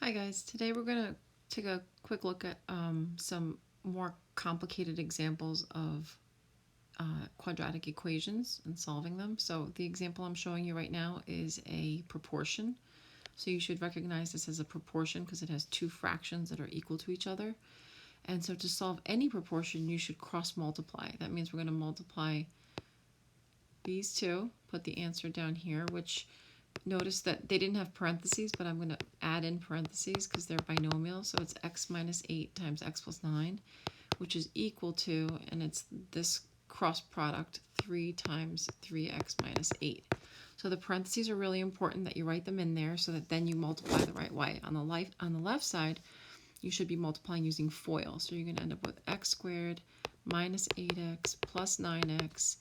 Hi guys, today we're going to take a quick look at some more complicated examples of quadratic equations and solving them. So the example I'm showing you right now is a proportion. So you should recognize this as a proportion because it has two fractions that are equal to each other. And so to solve any proportion, you should cross multiply. That means we're going to multiply these two, put the answer down here, which notice that they didn't have parentheses, but I'm going to add in parentheses because they're binomial. So it's x minus 8 times x plus 9, which is equal to, and it's this cross product, 3 times 3x minus 8. So the parentheses are really important that you write them in there so that then you multiply the right way. On the left side, you should be multiplying using FOIL. So you're going to end up with x squared minus 8x plus 9x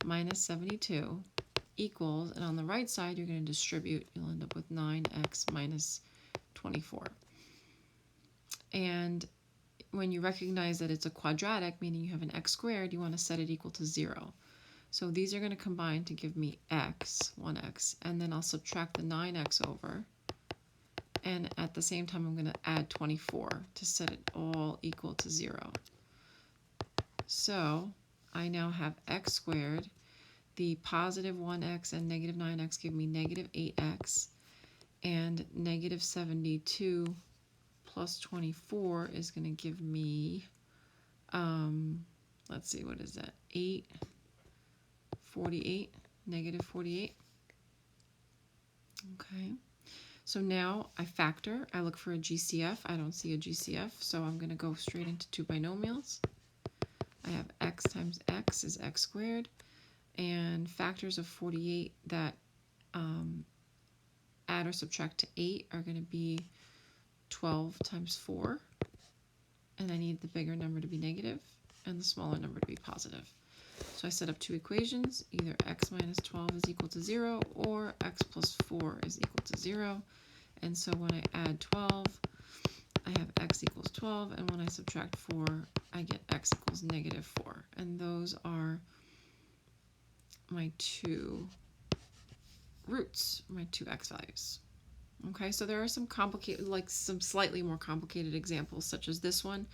minus 72 equals, and on the right side you're going to distribute. You'll end up with 9x minus 24. And when you recognize that it's a quadratic, meaning you have an x squared, you want to set it equal to 0. So these are going to combine to give me x, 1x, and then I'll subtract the 9x over, and at the same time I'm going to add 24 to set it all equal to 0. So I now have x squared. The positive 1x and negative 9x give me negative 8x, and negative 72 plus 24 is going to give me, let's see, what is that, 8, 48, negative 48. Okay, so now I factor. I look for a GCF. I don't see a GCF, so I'm going to go straight into two binomials. I have x times x is x squared, and factors of 48 that add or subtract to 8 are going to be 12 times 4, and I need the bigger number to be negative and the smaller number to be positive. So I set up two equations, either x minus 12 is equal to 0 or x plus 4 is equal to 0. And so when I add 12, I have x equals 12, and when I subtract 4, I get x equals negative 4. And those are my two roots, my two x values. Okay, so there are some complicated, like some slightly more complicated examples, such as this one,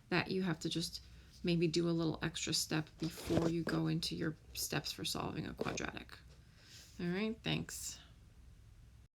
that you have to just maybe do a little extra step before you go into your steps for solving a quadratic. All right, thanks.